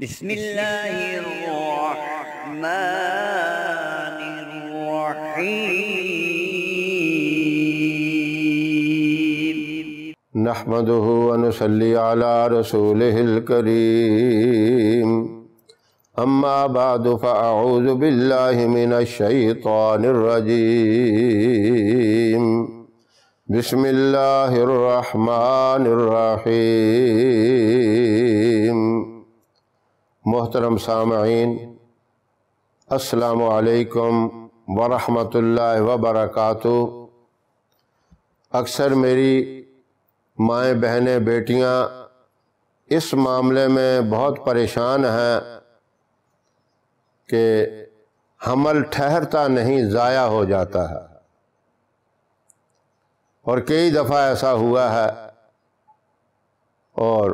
بسم اللہ الرحمن الرحیم نحمده ونصلي على رسوله الكريم اما بعد فاعوذ بالله من الشيطان الرجيم بسم الله الرحمن الرحيم۔ محترم سامعین، السلام علیکم ورحمۃ اللہ وبرکاتہ۔ اکثر میری مائیں بہنیں بیٹیاں اس معاملے میں بہت پریشان ہیں کہ حمل ٹھہرتا نہیں، ضائع ہو جاتا ہے، اور کئی دفعہ ایسا ہوا ہے، اور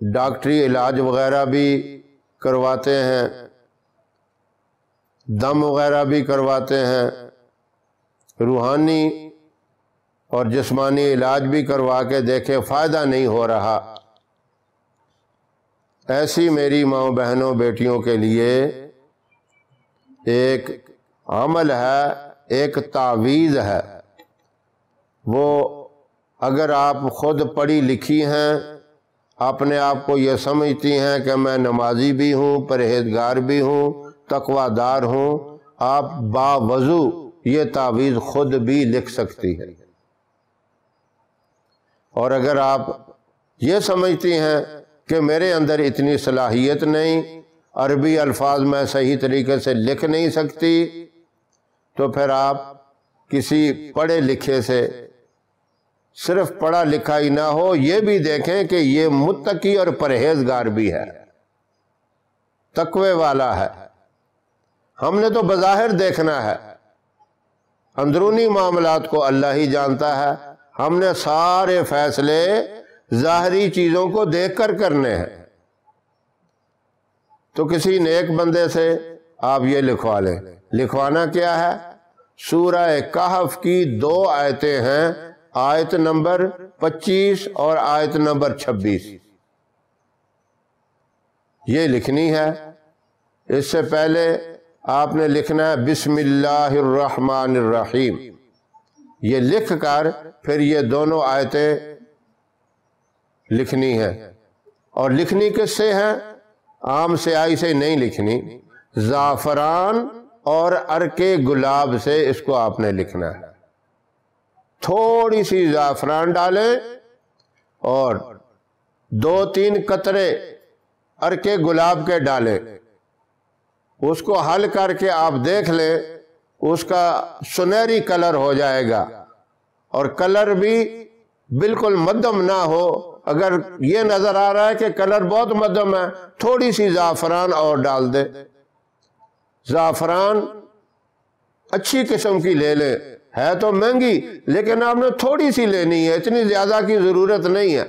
ڈاکٹری علاج وغیرہ بھی کرواتے ہیں، دم وغیرہ بھی کرواتے ہیں، روحانی اور جسمانی علاج بھی کروا کے دیکھے، فائدہ نہیں ہو رہا۔ ایسی میری ماؤں بہنوں بیٹیوں کے لیے ایک عمل ہے، ایک تعویذ ہے۔ وہ اگر آپ خود پڑھی لکھی ہیں، اپنے آپ کو یہ سمجھتی ہیں کہ میں نمازی بھی ہوں، پرہیزگار بھی ہوں، تقوی دار ہوں، آپ باوضو یہ تعویذ خود بھی لکھ سکتی ہیں۔ اور اگر آپ یہ سمجھتی ہیں کہ میرے اندر اتنی صلاحیت نہیں، عربی الفاظ میں صحیح طریقے سے لکھ نہیں سکتی، تو پھر آپ کسی پڑھے لکھے سے، صرف پڑھا لکھا ہی نہ ہو، یہ بھی دیکھیں کہ یہ متقی اور پرہیزگار بھی ہے، تقوی والا ہے۔ ہم نے تو بظاہر دیکھنا ہے، اندرونی معاملات کو اللہ ہی جانتا ہے۔ ہم نے سارے فیصلے ظاہری چیزوں کو دیکھ کر کرنے ہیں۔ تو کسی نیک بندے سے آپ یہ لکھوا لیں۔ لکھوانا کیا ہے؟ سورہ کہف کی 2 آیتیں ہیں، آیت نمبر 25 اور آیت نمبر 26، یہ لکھنی ہے۔ اس سے پہلے آپ نے لکھنا ہے بسم اللہ الرحمن الرحیم، یہ لکھ کر پھر یہ دونوں آیتیں لکھنی ہیں۔ اور لکھنی کس سے ہیں؟ عام سیاہی سے نہیں لکھنی، زعفران اور عرق گلاب سے اس کو آپ نے لکھنا ہے۔ تھوڑی سی زعفران ڈالیں اور 2-3 قطرے عرق گلاب کے ڈالیں، اس کو حل کر کے آپ دیکھ لیں، اس کا سنہری کلر ہو جائے گا، اور کلر بھی بالکل مدھم نہ ہو۔ اگر یہ نظر آ رہا ہے کہ کلر بہت مدھم ہے، تھوڑی سی زعفران اور ڈال دیں۔ زعفران اچھی قسم کی لے لیں، ہے تو مہنگی لیکن آپ نے تھوڑی سی لینی ہے، اتنی زیادہ کی ضرورت نہیں ہے۔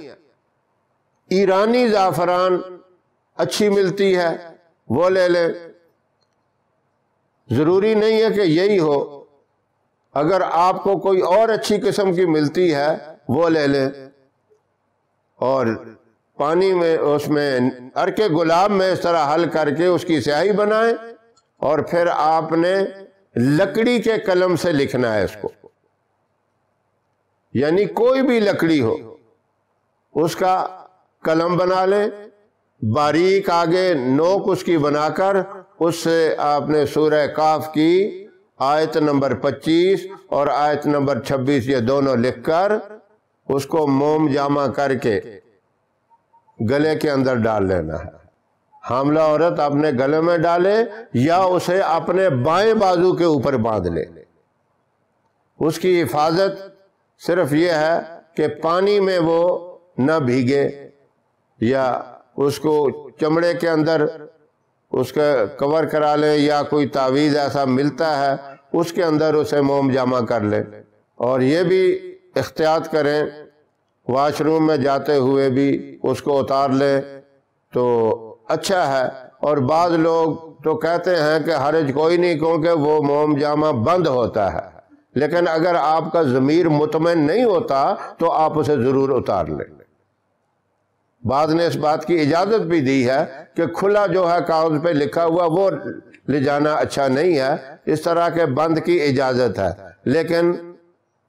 ایرانی زعفران اچھی ملتی ہے، وہ لے لیں، ضروری نہیں ہے کہ یہی ہو، اگر آپ کو کوئی اور اچھی قسم کی ملتی ہے وہ لے لیں، اور پانی میں اس میں عرق گلاب میں اس طرح حل کر کے اس کی سیاہی بنائیں، اور پھر آپ نے لکڑی کے قلم سے لکھنا ہے اس کو، یعنی کوئی بھی لکڑی ہو اس کا قلم بنا لیں، باریک آگے نوک اس کی بنا کر اس سے آپ نے سورہ کہف کی آیت نمبر 25 اور آیت نمبر 26 یہ دونوں لکھ کر اس کو موم جامع کر کے گلے کے اندر ڈال لینا ہے۔ حاملہ عورت اپنے گلے میں ڈالے یا اسے اپنے بائیں بازو کے اوپر باندھ لے۔ اس کی حفاظت صرف یہ ہے کہ پانی میں وہ نہ بھیگے، یا اس کو چمڑے کے اندر اس کا کور کرا لیں، یا کوئی تعویذ ایسا ملتا ہے اس کے اندر اسے موم جامع کر لیں۔ اور یہ بھی احتیاط کریں، واش روم میں جاتے ہوئے بھی اس کو اتار لیں تو اچھا ہے۔ اور بعض لوگ تو کہتے ہیں کہ حرج کوئی نہیں کیونکہ وہ موم جامع بند ہوتا ہے، لیکن اگر آپ کا ضمیر مطمئن نہیں ہوتا تو آپ اسے ضرور اتار لیں۔ بعض نے اس بات کی اجازت بھی دی ہے کہ کھلا جو ہے کاغذ پہ لکھا ہوا وہ لے جانا اچھا نہیں ہے، اس طرح کے بند کی اجازت ہے، لیکن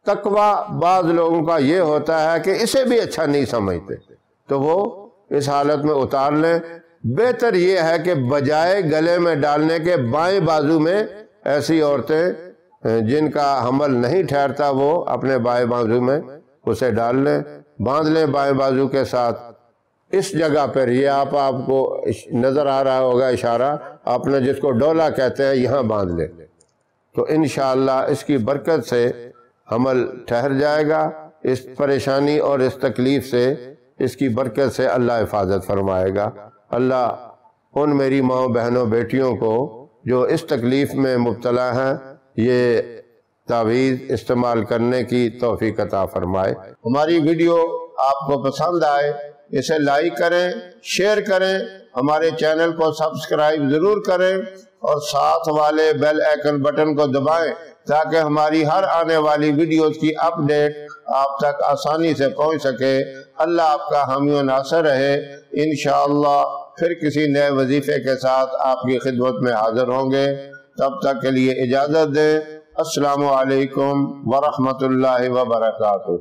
تقویٰ بعض لوگوں کا یہ ہوتا ہے کہ اسے بھی اچھا نہیں سمجھتے، تو وہ اس حالت میں اتار لیں۔ بہتر یہ ہے کہ بجائے گلے میں ڈالنے کے بائیں بازو میں، ایسی عورتیں جن کا حمل نہیں ٹھہرتا وہ اپنے بائیں بازو میں اسے ڈال لیں، باندھ لیں بائیں بازو کے ساتھ۔ اس جگہ پر یہ آپ کو نظر آ رہا ہوگا اشارہ، آپ نے جس کو ڈولا کہتے ہیں، یہاں باندھ لیں تو انشاءاللہ اس کی برکت سے حمل ٹھہر جائے گا۔ اس پریشانی اور اس تکلیف سے، اس کی برکت سے اللہ حفاظت فرمائے گا۔ اللہ ان میری ماؤں بہنوں بیٹیوں کو جو اس تکلیف میں مبتلا ہیں یہ تعویذ استعمال کرنے کی توفیق عطا فرمائے۔ ہماری ویڈیو آپ کو پسند آئے اسے لائک کریں، شیئر کریں، ہمارے چینل کو سبسکرائب ضرور کریں اور ساتھ والے بیل آئیکن بٹن کو دبائیں تاکہ ہماری ہر آنے والی ویڈیوز کی اپڈیٹ آپ تک آسانی سے پہنچ سکے۔ اللہ آپ کا حامی و ناصر رہے۔ انشاءاللہ پھر کسی نئے وظیفے کے ساتھ آپ کی خدمت میں حاضر ہوں گے، تب تک کے لیے اجازت دیں۔ السلام علیکم ورحمۃ اللہ وبرکاتہ۔